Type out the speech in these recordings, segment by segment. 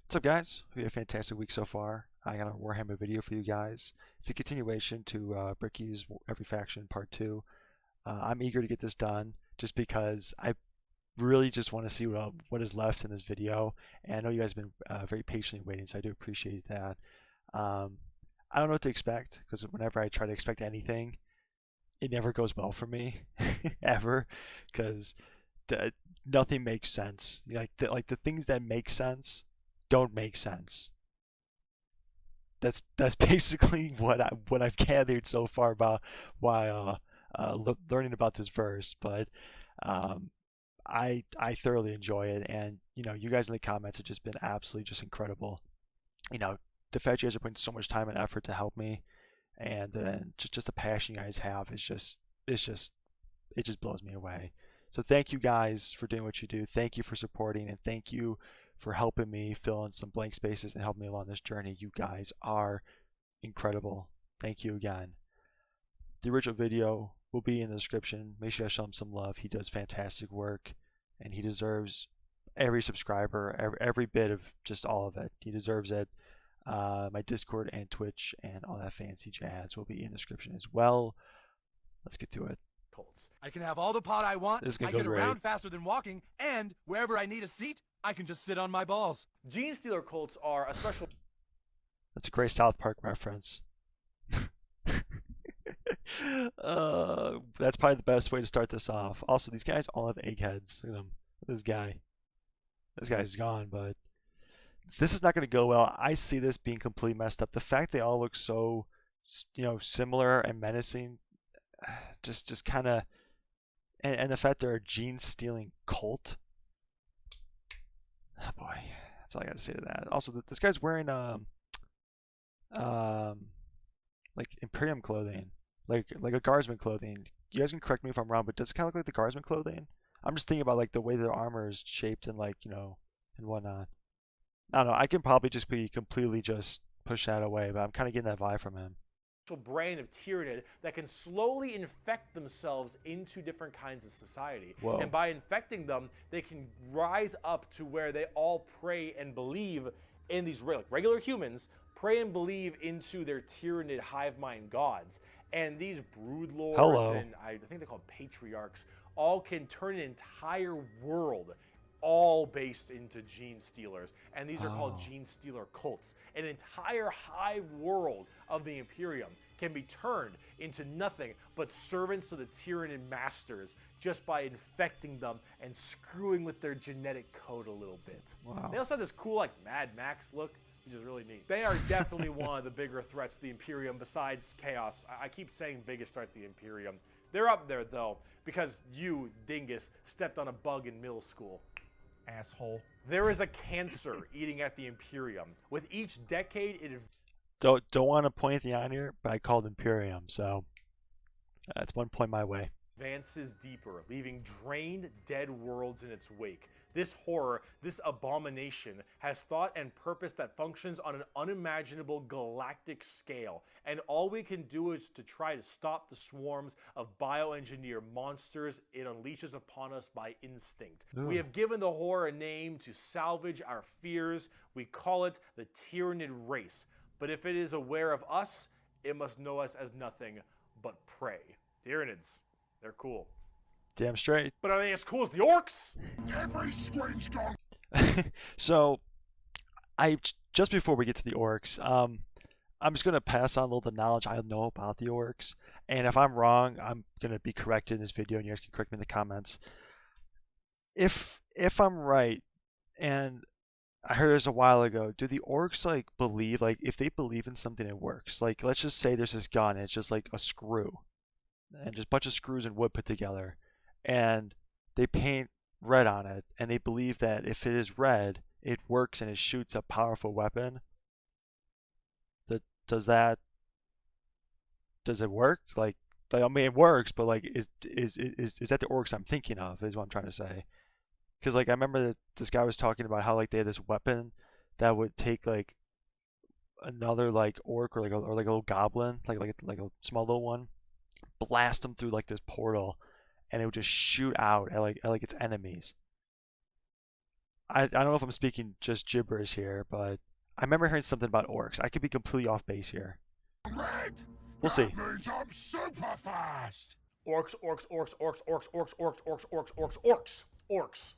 What's up, guys? We had a fantastic week so far. I got a Warhammer video for you guys. It's a continuation to Bricky's Every Faction Part 2. I'm eager to get this done just because I really just want to see what is left in this video. And I know you guys have been very patiently waiting, so I do appreciate that. I don't know what to expect because whenever I try to expect anything, it never goes well for me, ever, because nothing makes sense. Like the things that make sense don't make sense. That's basically what I've gathered so far about while learning about this verse. But um, I thoroughly enjoy it, and you guys in the comments have just been absolutely just incredible. The fact you guys are putting so much time and effort to help me, and then just the passion you guys have is just it just blows me away. So thank you guys for doing what you do. Thank you for supporting, and thank you for helping me fill in some blank spaces and help me along this journey. You guys are incredible. Thank you again. The original video will be in the description. Make sure you guys show him some love. He does fantastic work, and he deserves every subscriber, every bit of just all of it. He deserves it. My Discord and Twitch and all that fancy jazz will be in the description as well. Let's get to it. I can have all the pot I want, This is gonna I go get great. around faster than walking, and wherever I need a seat, I can just sit on my balls. Gene Stealer Colts are a special. That's a great South Park reference. That's probably the best way to start this off. Also, these guys all have eggheads. Look at them. This guy. This guy's gone, but this is not going to go well. I see this being completely messed up. The fact they all look so, similar and menacing, just kind of, and the fact they're a gene-stealing cult. Oh boy, that's all I got to say to that. Also, this guy's wearing like Imperium clothing, like a guardsman clothing. You guys can correct me if I'm wrong, but does it kind of look like the guardsman clothing? I'm just thinking about like the way their armor is shaped and and whatnot. I don't know. I can probably just be completely just push that away, but I'm kind of getting that vibe from him. Brand of Tyranid that can slowly infect themselves into different kinds of society. Whoa. And by infecting them, they can rise up to where they all pray and believe in these regular humans, pray and believe into their Tyranid hive mind gods. And these broodlords and I think they're called patriarchs all can turn an entire world all based into gene stealers, and these are called gene stealer cults. An entire hive world of the Imperium can be turned into nothing but servants to the Tyranid masters just by infecting them and screwing with their genetic code a little bit. Wow. They also have this cool Mad Max look, which is really neat. They are definitely one of the bigger threats to the Imperium besides Chaos. I keep saying biggest threat to the Imperium. They're up there though, because you, dingus, stepped on a bug in middle school. Asshole. There is a cancer eating at the Imperium. With each decade, it Don't want to point anything on here, but I called Imperium, so that's one point my way. advances deeper, leaving drained, dead worlds in its wake. This horror, this abomination, has thought and purpose that functions on an unimaginable galactic scale, and all we can do is to try to stop the swarms of bioengineer monsters it unleashes upon us by instinct. We have given the horror a name to salvage our fears. We call it the Tyranid race. But if it is aware of us, it must know us as nothing but prey. Tyranids, they're cool. Damn straight. But are they as cool as the orcs? Every strange dog. So, just before we get to the orcs, I'm just gonna pass on a little of the knowledge I know about the orcs, and if I'm wrong, I'm gonna be corrected in this video, and you guys can correct me in the comments. If I'm right, and I heard this a while ago, do the orcs believe if they believe in something, it works? Like, let's just say there's this gun, and it's just like a screw, and just a bunch of screws and wood put together, and they paint red on it, and they believe that if it is red, it works and it shoots a powerful weapon. Does it work? I mean, it works, but is that the orcs I'm thinking of? Is what I'm trying to say. Because I remember that this guy was talking about how they had this weapon that would take another orc or a little goblin, like a small little one, blast them through this portal, and it would just shoot out at its enemies. I don't know if I'm speaking just gibberish here, but I remember hearing something about orcs. I could be completely off base here. Red? We'll see. That means I'm super fast. Orcs, orcs, orcs, orcs, orcs, orcs, orcs, orcs, orcs, orcs, orcs, orcs.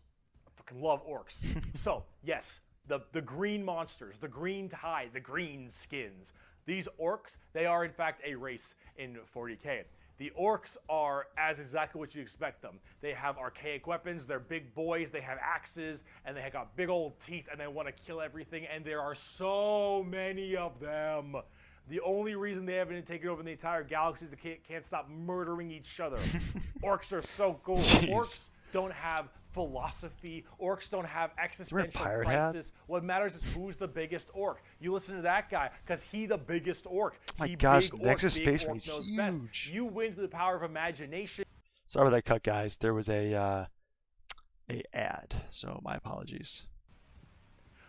I fucking love orcs. So, yes, the green monsters, the green tide, the green skins. These orcs, they are in fact a race in 40k. The orcs are as exactly what you expect them. They have archaic weapons, they're big boys, they have axes, and they have got big old teeth, and they want to kill everything, and there are so many of them. The only reason they haven't taken over the entire galaxy is they can't stop murdering each other. Orcs are so cool. Jeez. Orcs don't have philosophy. Orcs don't have existential pirate hat? crisis. What matters is who's the biggest orc. You listen to that guy because he the biggest orc. My He gosh, big Nexus orc, big Space orc Marine is knows best. huge. You win through the power of imagination. Sorry for that cut, guys. There was a ad, so my apologies.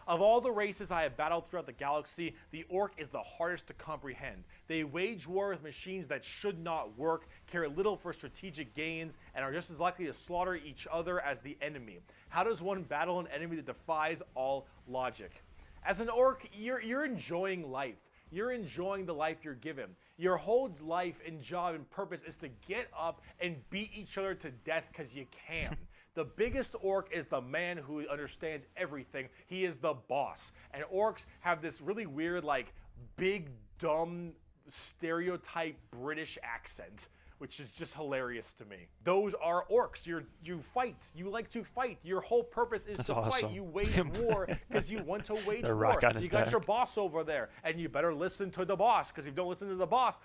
Of all the races I have battled throughout the galaxy, the orc is the hardest to comprehend. They wage war with machines that should not work, care little for strategic gains, and are just as likely to slaughter each other as the enemy. How does one battle an enemy that defies all logic? As an orc, you're enjoying life. You're enjoying the life you're given. Your whole life and job and purpose is to get up and beat each other to death because you can. The biggest orc is the man who understands everything. He is the boss. And orcs have this really weird, like, big, dumb, stereotype British accent, which is just hilarious to me. Those are orcs. You fight. You like to fight. Your whole purpose is to awesome. fight. You wage war because you want to wage The war. rock on his You got back. your boss over there, and you better listen to the boss, because if you don't listen to the boss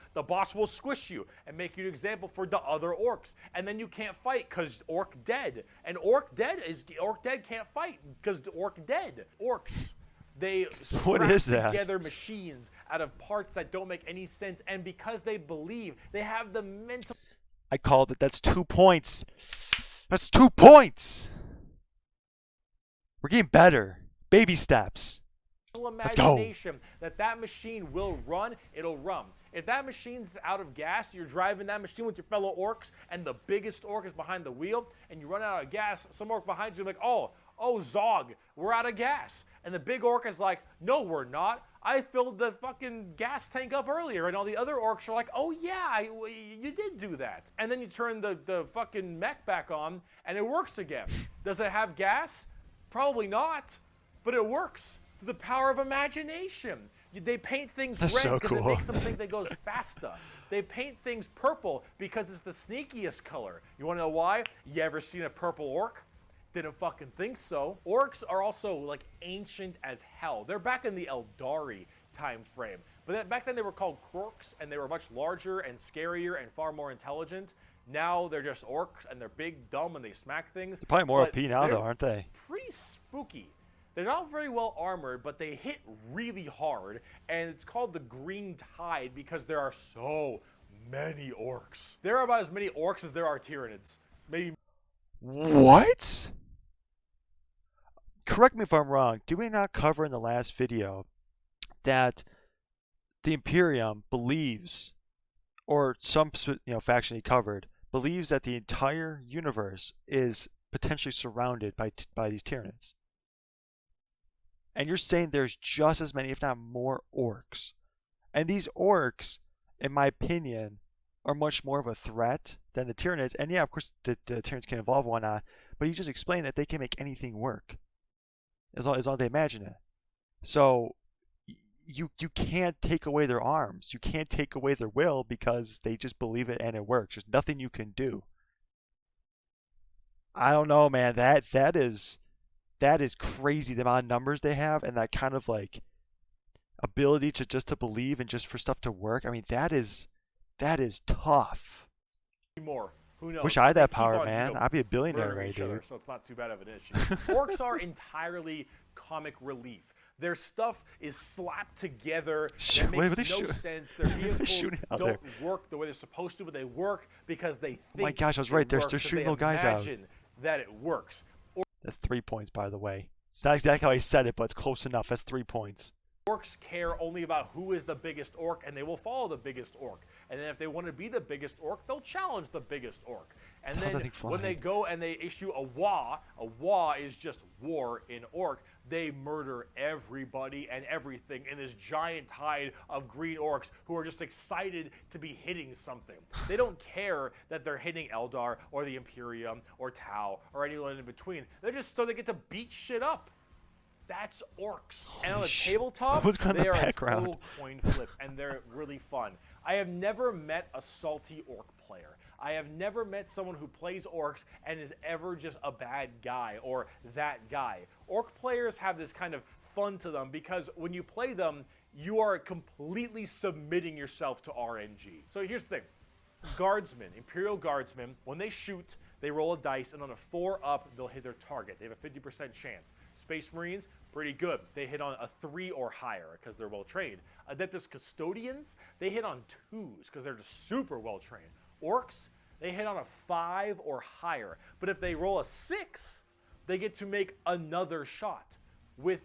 will squish you and make you an example for the other orcs. And then you can't fight because orc dead. And orc dead can't fight because orc dead. Orcs. They What scrap is that? together machines out of parts that don't make any sense, and because they believe, they have the mental I called it. That's 2 points. That's 2 points. We're getting better. Baby steps. go. imagination that machine will run, it'll run. If that machine's out of gas, you're driving that machine with your fellow orcs, and the biggest orc is behind the wheel, and you run out of gas, some orc behind you is like, oh, Zog, we're out of gas. And the big orc is like, no, we're not. I filled the fucking gas tank up earlier. And all the other orcs are like, oh yeah, you did do that. And then you turn the fucking mech back on, and it works again. Does it have gas? Probably not, but it works. The power of imagination. They paint things That's red so because cool. it makes them think they goes faster. They paint things purple because it's the sneakiest color. You want to know why? You ever seen a purple orc? Didn't fucking think so. Orcs are also like ancient as hell. They're back in the Eldari time frame. But back then they were called Krorks, and they were much larger and scarier and far more intelligent. Now they're just orcs, and they're big, dumb, and they smack things. They're probably more But OP now, they're though, aren't they? pretty spooky. They're not very well armored, but they hit really hard, and it's called the Green Tide because there are so many orcs. There are about as many orcs as there are Tyranids. Maybe. What? Correct me if I'm wrong. Did we not cover in the last video that the Imperium believes, or some faction he covered, believes that the entire universe is potentially surrounded by these Tyranids? And you're saying there's just as many, if not more, orcs. And these orcs, in my opinion, are much more of a threat than the Tyranids. And yeah, of course, the Tyranids can evolve and whatnot, but you just explained that they can make anything work as long as they imagine it. So you can't take away their arms. You can't take away their will because they just believe it and it works. There's nothing you can do. I don't know, man. That is crazy, the amount of numbers they have and that kind of like ability to believe and just for stuff to work. I mean, that is tough. More. Who knows? Wish I had that They keep power, on, man. I'd be a billionaire murdering already, each other, dude. so it's not too bad of an issue. Orcs are entirely comic relief. Their stuff is slapped together. Shoot, It what are makes they no shoot- sense. Their vehicles shooting out don't work the way they're supposed to, but they work because they think. Oh my gosh, I was it right. They're works, so shooting they little guys out. imagine that it works. That's 3 points, by the way. It's not exactly how I said it, but it's close enough. That's 3 points. Orcs care only about who is the biggest orc, and they will follow the biggest orc. And then if they want to be the biggest orc, they'll challenge the biggest orc. And then when they go and they issue a wa is just war in orc, they murder everybody and everything in this giant tide of green orcs who are just excited to be hitting something. They don't care that they're hitting Eldar or the Imperium or Tau or anyone in between. They're just so they get to beat shit up. That's orcs. And on the tabletop, they are a total coin flip, and they're really fun. I have never met a salty orc player. I have never met someone who plays orcs and is ever just a bad guy or that guy. Orc players have this kind of fun to them because when you play them, you are completely submitting yourself to RNG. So here's the thing. Guardsmen, Imperial Guardsmen, when they shoot, they roll a dice, and on a 4 up, they'll hit their target. They have a 50% chance. Space Marines, pretty good. They hit on a 3 or higher because they're well trained. Adeptus Custodians, they hit on 2s because they're just super well trained. Orcs, they hit on a 5 or higher. But if they roll a 6, they get to make another shot with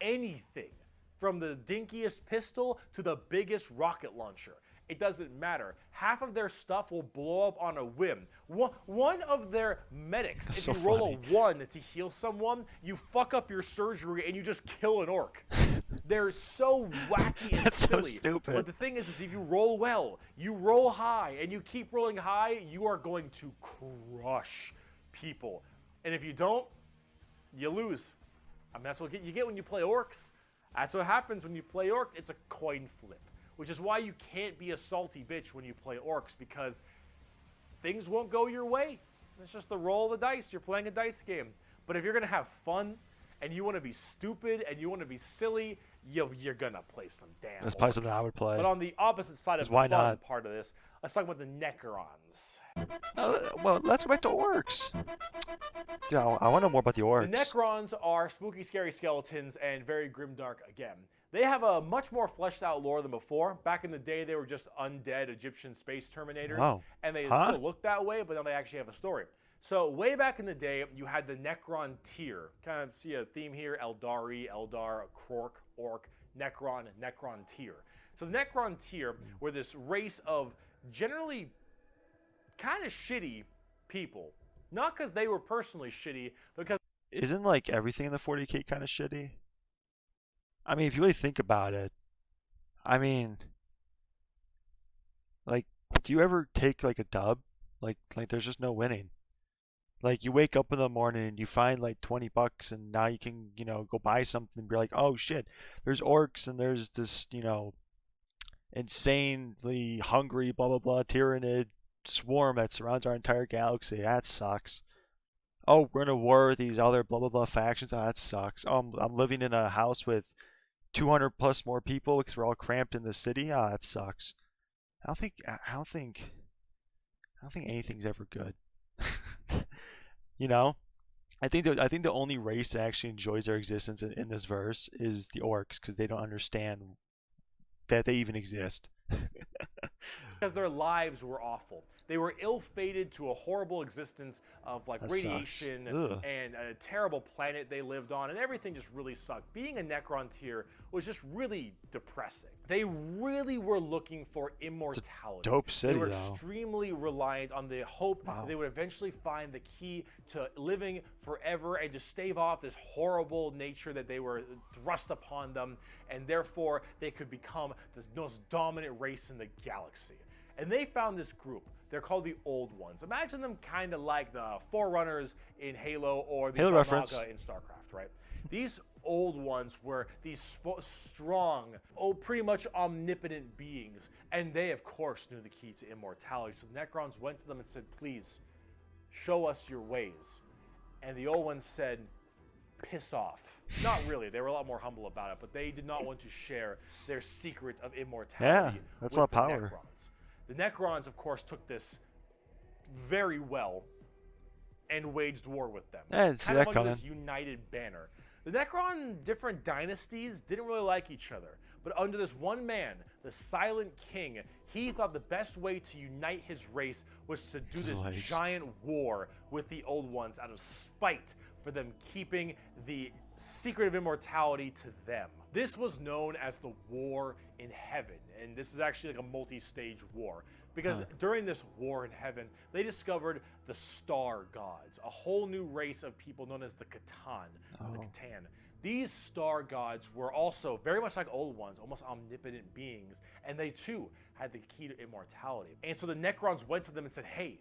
anything, from the dinkiest pistol to the biggest rocket launcher. It doesn't matter. Half of their stuff will blow up on a whim. One of their medics, That's if so you roll funny. a 1 to heal someone, you fuck up your surgery and you just kill an orc. They're so wacky and That's so silly. stupid. But the thing is if you roll well, you roll high, and you keep rolling high, you are going to crush people. And if you don't, you lose. I mean, that's what you get when you play orcs. That's what happens when you play orc. It's a coin flip. Which is why you can't be a salty bitch when you play orcs, because things won't go your way. It's just the roll of the dice. You're playing a dice game. But if you're going to have fun and you want to be stupid and you want to be silly, you're going to play some damn That's probably orcs. something I would play. But on the opposite side of the why fun not? part of this, let's talk about the Necrons. Well, let's go back to orcs. Dude, I want to know more about the orcs. The Necrons are spooky, scary skeletons and very grimdark again. They have a much more fleshed out lore than before. Back in the day, they were just undead Egyptian space terminators. Oh. And they Huh? still look that way, but now they actually have a story. So way back in the day, you had the Necron tier. Kind of see a theme here: Eldari, Eldar, Krork, Orc, Necron, Necron tier. So the Necron tier were this race of generally kind of shitty people. Not because they were personally shitty, because Isn't like everything in the 40k kind of shitty? I mean, if you really think about it, I mean, like, do you ever take like a dub? Like there's just no winning. Like you wake up in the morning and you find like $20 and now you can, go buy something and be like, oh shit, there's orcs and there's this, insanely hungry, blah blah blah, tyrannid swarm that surrounds our entire galaxy. That sucks. Oh, we're in a war with these other blah blah blah factions. Oh, that sucks. Oh, I'm living in a house with 200 plus more people because we're all cramped in the city. Ah, that sucks. I don't think anything's ever good. I think the only race that actually enjoys their existence in this verse is the orcs, because they don't understand that they even exist. because their lives were awful. They were ill-fated to a horrible existence of like That radiation sucks. Ugh. and a terrible planet they lived on, and everything just really sucked. Being a Necron tier was just really depressing. They really were looking for immortality. Dope city, they were though. extremely reliant on the hope Wow. that they would eventually find the key to living forever and just stave off this horrible nature that they were thrust upon them, and therefore they could become the most dominant race in the galaxy. And they found this group. They're called the Old Ones. Imagine them kind of like the Forerunners in Halo or the Halo Xanaga reference. in StarCraft, right? These Old Ones were these strong, pretty much omnipotent beings, and they, of course, knew the key to immortality. So the Necrons went to them and said, please, show us your ways. And the Old Ones said, piss off. Not really. They were a lot more humble about it, but they did not want to share their secret of immortality that's with a lot the of power. Necrons. The Necrons, of course, took this very well and waged war with them. I didn't see kind of that under coming. this united banner. The Necron different dynasties didn't really like each other, but under this one man, the Silent King, he thought the best way to unite his race was to do His this legs. giant war with the Old Ones out of spite for them keeping the secret of immortality to them. This was known as the War in Heaven, and this is actually like a multi-stage war. Because during this war in heaven, they discovered the star gods, a whole new race of people known as the Catan, the Catan. These star gods were also very much like old ones, almost omnipotent beings, and they too had the key to immortality. And so the Necrons went to them and said, hey,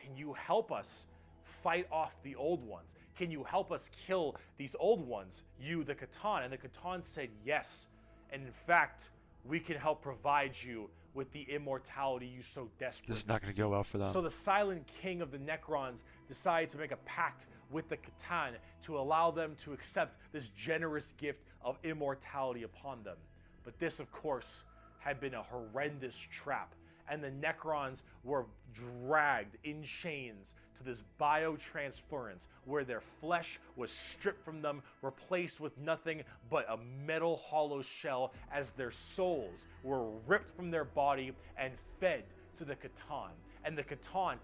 can you help us fight off the old ones? Can you help us kill these old ones, you, the Catan? And the Catan said yes. And in fact, we can help provide you with the immortality you so desperately This is not going to go well for them. So the Silent King of the Necrons decided to make a pact with the Catan to allow them to accept this generous gift of immortality upon them. But this, of course, had been a horrendous trap, and the Necrons were dragged in chains to this biotransference where their flesh was stripped from them, replaced with nothing but a metal hollow shell, as their souls were ripped from their body and fed to the Catan. And the Catan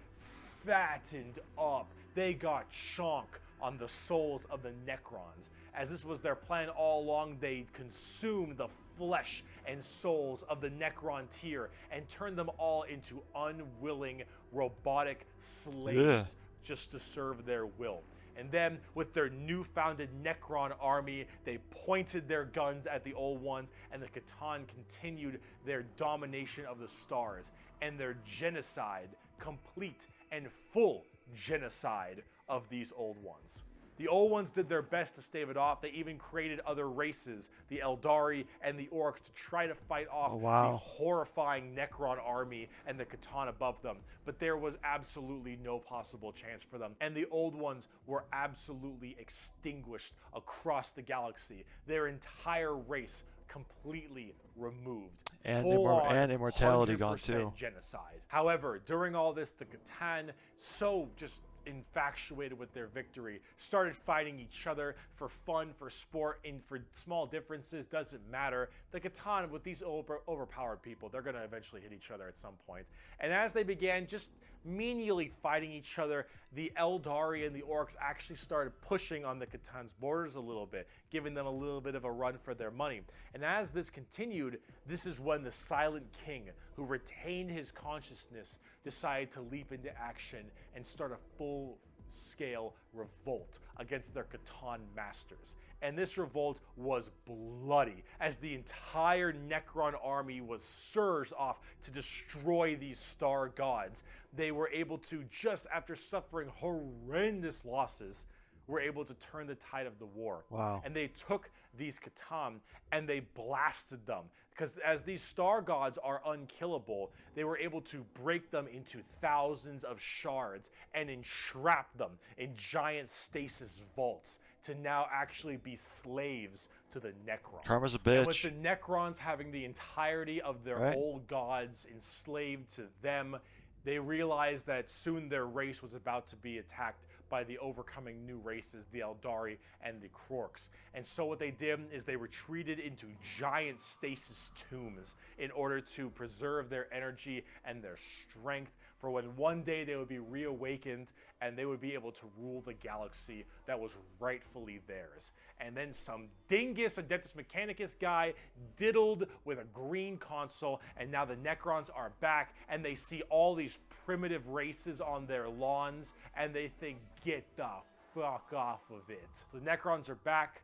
fattened up. They got chonk on the souls of the Necrons. As this was their plan all along, they consumed the flesh and souls of the Necron tier and turned them all into unwilling robotic slaves just to serve their will. And then, with their new-founded Necron army, they pointed their guns at the old ones, and the Catan continued their domination of the stars and their genocide, complete and full genocide of these old ones. The old ones did their best to stave it off. They even created other races, the Eldari and the Orcs, to try to fight off the horrifying Necron army and the Catan above them. But there was absolutely no possible chance for them. And the old ones were absolutely extinguished across the galaxy. Their entire race completely removed. And immortality gone too. Genocide. However, during all this, the Catan, so just infatuated with their victory, started fighting each other for fun, for sport, and for small differences. Doesn't matter. The Catan, with these overpowered people, they're going to eventually hit each other at some point. And as they began just menially fighting each other, the Eldari and the Orcs actually started pushing on the Catan's borders a little bit, giving them a little bit of a run for their money. And as this continued, this is when the Silent King, who retained his consciousness, decided to leap into action and start a full-scale revolt against their Catan masters. And this revolt was bloody, as the entire Necron army was surged off to destroy these star gods. They were able to, just after suffering horrendous losses, were able to turn the tide of the war. Wow. And they took these Catan and they blasted them. Because as these star gods are unkillable, they were able to break them into thousands of shards and entrap them in giant stasis vaults to now actually be slaves to the Necrons. Karma's a bitch. And with the Necrons having the entirety of their old gods enslaved to them, they realized that soon their race was about to be attacked by the overcoming new races, the Eldari and the Krorks. And so what they did is they retreated into giant stasis tombs in order to preserve their energy and their strength for when one day they would be reawakened and they would be able to rule the galaxy that was rightfully theirs. And then some dingus Adeptus Mechanicus guy diddled with a green console, and now the Necrons are back, and they see all these primitive races on their lawns, and they think, get the fuck off of it. The Necrons are back,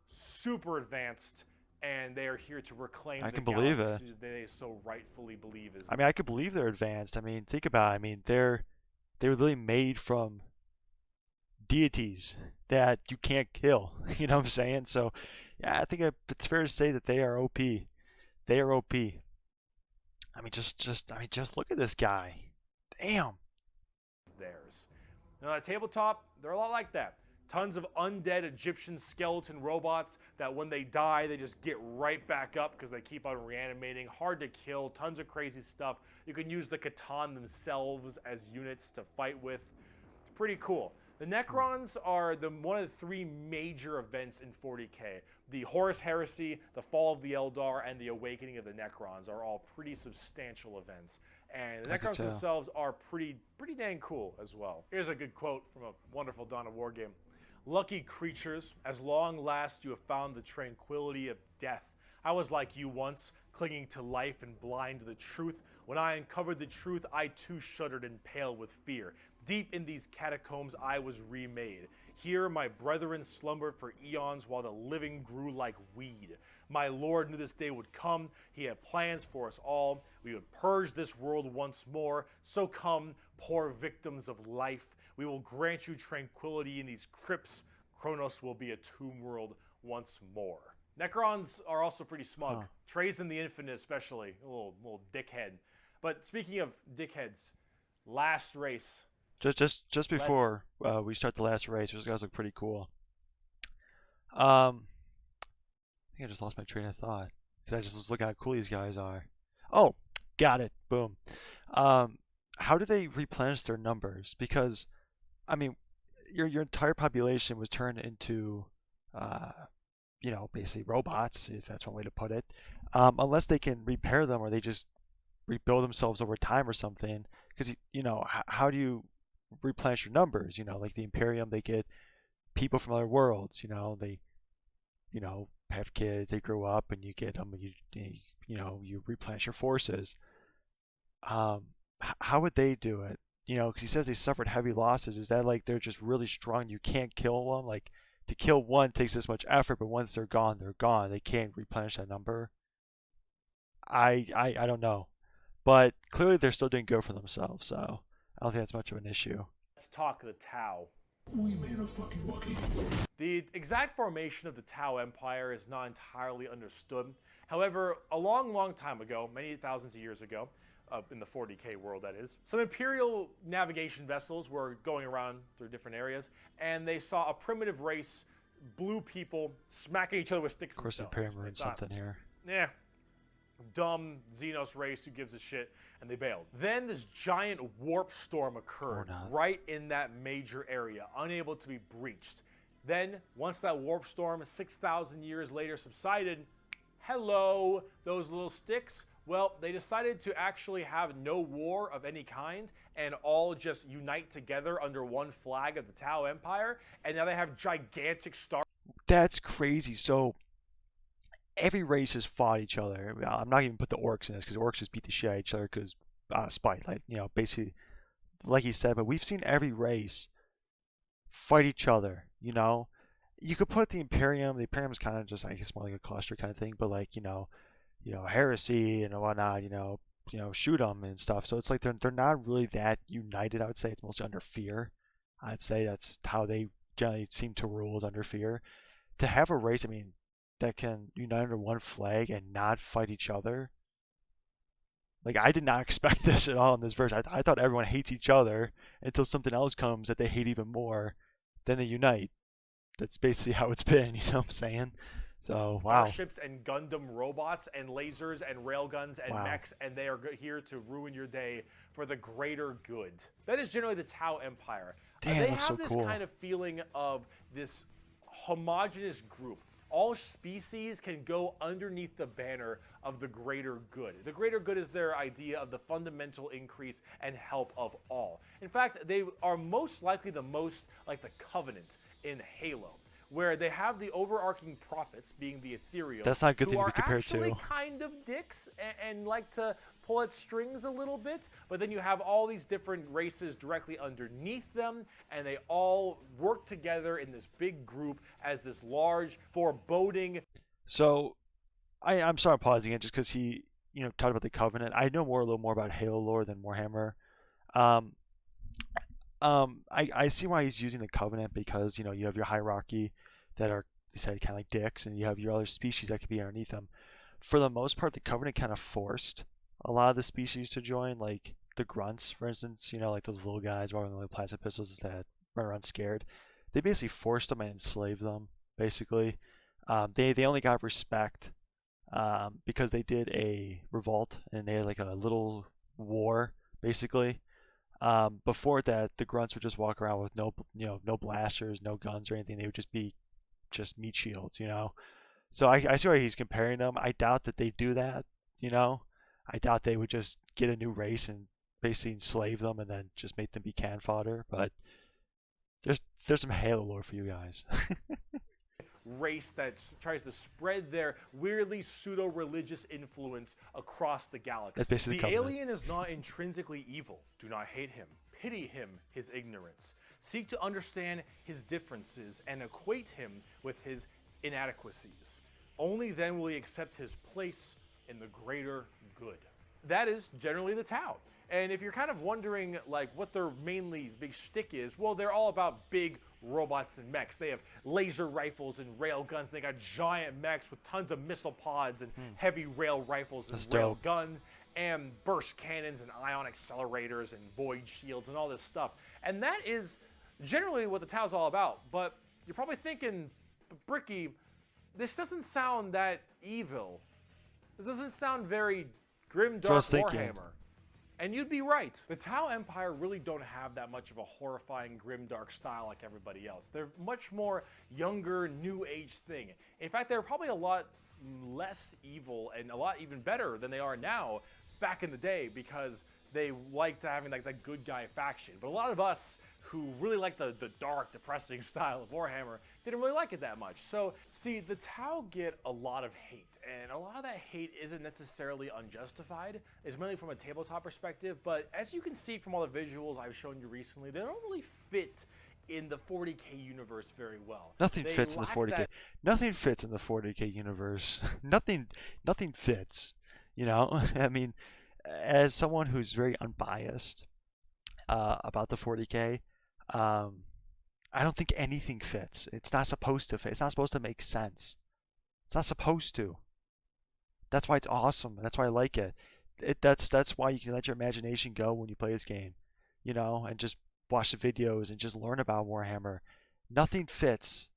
super advanced, and they are here to reclaim the galaxy that they so rightfully believe is. I mean, I could believe they're advanced. I mean, think about it. I mean, they were really made from deities that you can't kill. You know what I'm saying? So, yeah, I think it's fair to say that they are OP. They are OP. I mean, just look at this guy. Damn. Theirs. Now, at tabletop, they're a lot like that. Tons of undead Egyptian skeleton robots that when they die, they just get right back up because they keep on reanimating. Hard to kill, tons of crazy stuff. You can use the Catan themselves as units to fight with. It's pretty cool. The Necrons are one of the three major events in 40k. The Horus Heresy, the Fall of the Eldar, and the Awakening of the Necrons are all pretty substantial events. And the Necrons themselves are pretty dang cool as well. Here's a good quote from a wonderful Dawn of War game. Lucky creatures, as long last you have found the tranquility of death. I was like you once, clinging to life and blind to the truth. When I uncovered the truth, I too shuddered and paled with fear. Deep in these catacombs I was remade. Here my brethren slumbered for eons while the living grew like weed. My Lord knew this day would come. He had plans for us all. We would purge this world once more. So come, poor victims of life. We will grant you tranquility in these crypts. Kronos will be a tomb world once more. Necrons are also pretty smug. Trazen the Infinite especially. A little dickhead. But speaking of dickheads, last race. Just before we start the last race, those guys look pretty cool. I think I just lost my train of thought because I just was looking at how cool these guys are. Oh, got it. Boom. How do they replenish their numbers? Because, I mean, your entire population was turned into, basically robots, if that's one way to put it. Unless they can repair them or they just rebuild themselves over time or something. Because, how do you replenish your numbers? Like the Imperium, they get people from other worlds. They, have kids, they grow up, and you get them, and you replenish your forces. How would they do it? Because he says they suffered heavy losses. Is that like they're just really strong? You can't kill them. Like to kill one takes this much effort, but once they're gone, they're gone. They can't replenish that number. I don't know, but clearly they're still doing good for themselves. So I don't think that's much of an issue. Let's talk the Tau. We made a fucking Wookiee. The exact formation of the Tau Empire is not entirely understood. However, a long time ago, many thousands of years ago, in the 40k world that is, some Imperial navigation vessels were going around through different areas, and they saw a primitive race, blue people, smacking each other with sticks and stones. Of course, Imperium ruined something here. Yeah. Dumb Xenos race who gives a shit, and they bailed. Then this giant warp storm occurred right in that major area, unable to be breached. Then, once that warp storm 6,000 years later subsided, hello, those little sticks. Well, they decided to actually have no war of any kind and all just unite together under one flag of the Tau Empire, and now they have gigantic stars. That's crazy. So every race has fought each other. I'm not even put the orcs in this because the orcs just beat the shit out of each other because spite. Like basically, like he said. But we've seen every race fight each other. You could put the Imperium. The Imperium's kind of just, I guess, more like a cluster kind of thing. But like heresy and whatnot. Shoot them and stuff. So it's like they're not really that united. I would say it's mostly under fear. I'd say that's how they generally seem to rule, is under fear. To have a race, that can unite under one flag and not fight each other. Like, I did not expect this at all in this verse. I thought everyone hates each other until something else comes that they hate even more. Then they unite. That's basically how it's been, you know what I'm saying? So, wow. Starships and Gundam robots and lasers and railguns and mechs, and they are here to ruin your day for the greater good. That is generally the Tau Empire. Damn, they looks have so this cool. kind of feeling of this homogenous group. All species can go underneath the banner of the greater good. The greater good is their idea of the fundamental increase and help of all. In fact, they are most likely the most like the Covenant in Halo, where they have the overarching prophets, being the ethereal. That's not a good thing to be compared compared to. Actually kind of dicks and like to pull at strings a little bit, but then you have all these different races directly underneath them, and they all work together in this big group as this large, foreboding. So, I'm sorry I'm pausing it just because he, talked about the Covenant. I know a little more about Halo lore than Warhammer. I see why he's using the Covenant because, you have your hierarchy that are, he said, kind of like dicks, and you have your other species that could be underneath them. For the most part, the Covenant kind of forced a lot of the species to join, like the grunts, for instance, like those little guys with the plasma pistols that run around scared. They basically forced them and enslaved them, basically. They only got respect because they did a revolt and they had like a little war, basically. Before that, the grunts would just walk around with no blasters, no guns or anything. They would just be meat shields, So I see why he's comparing them. I doubt that they do that, I doubt they would just get a new race and basically enslave them and then just make them be can fodder. But there's some Halo lore for you guys. Race that tries to spread their weirdly pseudo-religious influence across the galaxy. That's basically The Covenant. alien is not intrinsically evil. Do not hate him. Pity him, his ignorance. Seek to understand his differences and equate him with his inadequacies. Only then will he accept his place in the greater good. That is generally the Tau. And if you're kind of wondering like what their mainly big shtick is, well, they're all about big robots and mechs. They have laser rifles and rail guns. They got giant mechs with tons of missile pods and heavy rail rifles and That's rail dope. guns and burst cannons and ion accelerators and void shields and all this stuff. And that is generally what the Tau's all about. But you're probably thinking, Bricky, this doesn't sound that evil. This doesn't sound very grim, what I dark was thinking. Warhammer. And you'd be right. The Tau Empire really don't have that much of a horrifying, grim, dark style like everybody else. They're much more younger, new age thing. In fact, they're probably a lot less evil and a lot even better than they are now back in the day because they liked having like that good guy faction. But a lot of us who really like the dark, depressing style of Warhammer didn't really like it that much. So, see, the Tau get a lot of hate, and a lot of that hate isn't necessarily unjustified. It's mainly from a tabletop perspective, but as you can see from all the visuals I've shown you recently, they don't really fit in the 40k universe very well. Nothing They fits in the lack 40k. that- Nothing fits in the 40k universe. Nothing fits. You know, I mean, as someone who's very unbiased about the 40k, I don't think anything fits. It's not supposed to fit. It's not supposed to make sense. It's not supposed to. That's why it's awesome. That's why I like it. That's why you can let your imagination go when you play this game, you know, and just watch the videos and just learn about Warhammer. Nothing fits,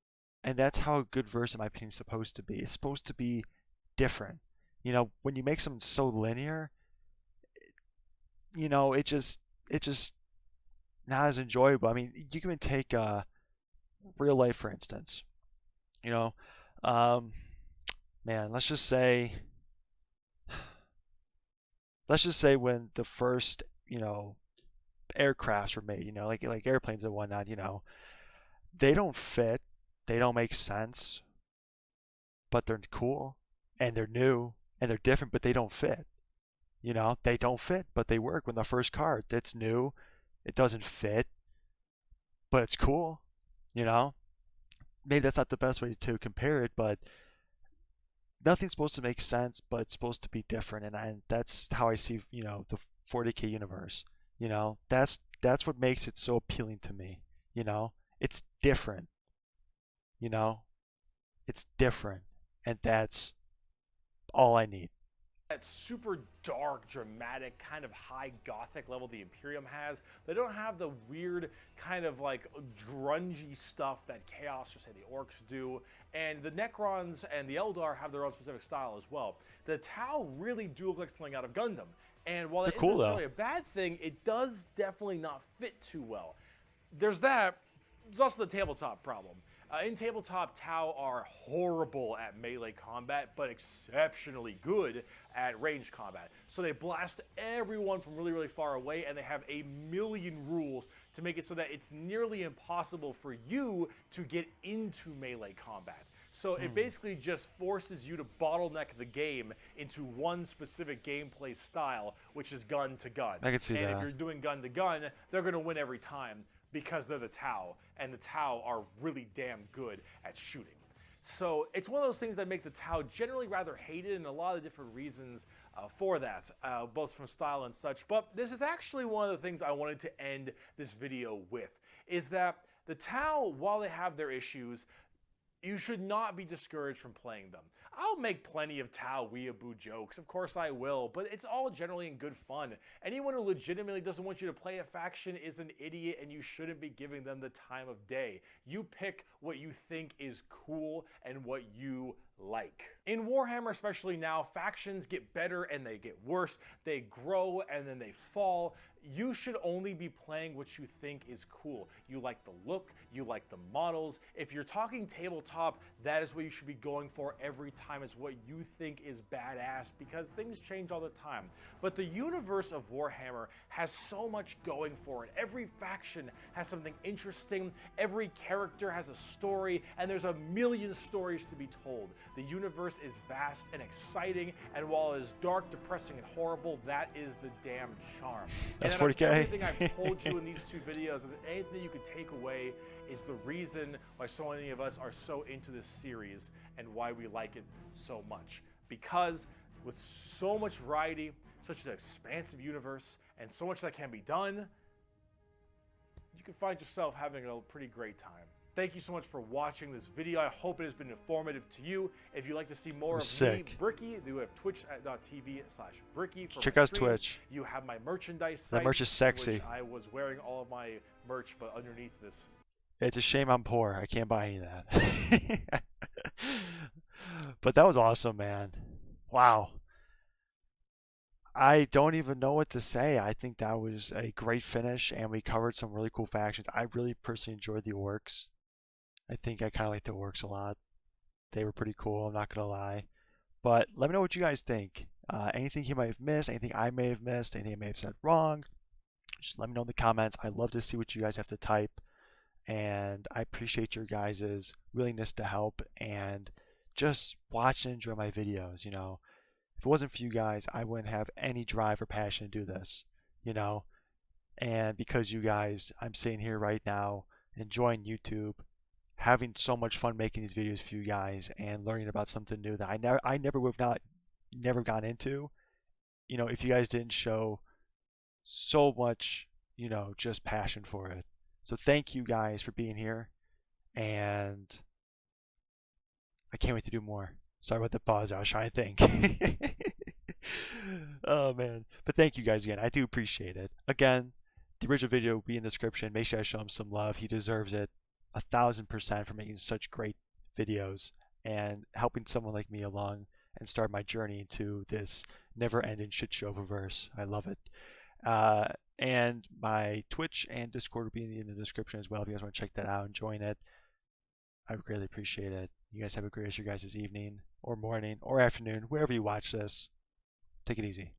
and that's how a good verse, in my opinion, is supposed to be. It's supposed to be different. You know, when you make something so linear, you know, it just not as enjoyable. I mean, you can even take real life, for instance. You know, man, let's just say when the first, you know, aircrafts were made, you know, like airplanes and whatnot, you know, they don't fit, they don't make sense, but they're cool and they're new and they're different, but they don't fit. You know, they don't fit, but they work. When the first car, it's new, it doesn't fit, but it's cool. You know, maybe that's not the best way to compare it, but nothing's supposed to make sense, but it's supposed to be different, and that's how I see, you know, the 40k universe. You know, that's what makes it so appealing to me. You know, it's different. You know, it's different, and that's all I need. That super dark, dramatic, kind of high gothic level the Imperium has. They don't have the weird kind of like grungy stuff that Chaos or say the Orcs do. And the Necrons and the Eldar have their own specific style as well. The Tau really do look like something out of Gundam. And while They're that cool, isn't necessarily though. a bad thing, it does definitely not fit too well. There's that. There's also the tabletop problem. In tabletop, Tau are horrible at melee combat, but exceptionally good at range combat. So they blast everyone from really, really far away, and they have a million rules to make it so that it's nearly impossible for you to get into melee combat. So it basically just forces you to bottleneck the game into one specific gameplay style, which is gun to gun. I can see and that. if you're doing gun to gun, they're going to win every time because they're the Tau, and the Tau are really damn good at shooting. So it's one of those things that make the Tau generally rather hated, and a lot of different reasons for that, both from style and such. But this is actually one of the things I wanted to end this video with, is that the Tau, while they have their issues, you should not be discouraged from playing them. I'll make plenty of Tau weeaboo jokes, of course I will, but it's all generally in good fun. Anyone who legitimately doesn't want you to play a faction is an idiot, and you shouldn't be giving them the time of day. You pick what you think is cool and what you like. In Warhammer, especially now, factions get better and they get worse. They grow and then they fall. You should only be playing what you think is cool. You like the look, you like the models. If you're talking tabletop, that is what you should be going for every time as what you think is badass, because things change all the time. But the universe of Warhammer has so much going for it. Every faction has something interesting, every character has a story, and there's a million stories to be told. The universe is vast and exciting, and while it is dark, depressing, and horrible, that is the damn charm. That's and 40K. Everything I've told you in these 2 videos, is anything you could take away, is the reason why so many of us are so into this series and why we like it so much. Because with so much variety, such an expansive universe, and so much that can be done, you can find yourself having a pretty great time. Thank you so much for watching this video. I hope it has been informative to you. If you'd like to see more of me, Bricky, you have twitch.tv/Bricky. Check out Twitch. You have my merchandise site. That merch is sexy. Which I was wearing all of my merch, but underneath this. It's a shame I'm poor. I can't buy any of that. But that was awesome, man. Wow. I don't even know what to say. I think that was a great finish, and we covered some really cool factions. I really personally enjoyed the orcs. I think I kind of like the orcs a lot. They were pretty cool, I'm not going to lie. But let me know what you guys think. Anything you might have missed, anything I may have missed, anything I may have said wrong. Just let me know in the comments. I love to see what you guys have to type. And I appreciate your guys' willingness to help and just watch and enjoy my videos, you know. If it wasn't for you guys, I wouldn't have any drive or passion to do this, you know. And because you guys, I'm sitting here right now enjoying YouTube, having so much fun making these videos for you guys and learning about something new that I never would have never gone into, you know, if you guys didn't show so much, you know, just passion for it. So thank you guys for being here, and I can't wait to do more. Sorry about the pause. I was trying to think. Oh man, but thank you guys again. I do appreciate it. Again, the original video will be in the description. Make sure I show him some love. He deserves it 1000% for making such great videos and helping someone like me along and start my journey into this never-ending shit show of a verse. I love it. And my Twitch and Discord will be in the description as well if you guys want to check that out and join it. I would greatly appreciate it. You guys have a great rest of your guys' evening or morning or afternoon, wherever you watch this. Take it easy.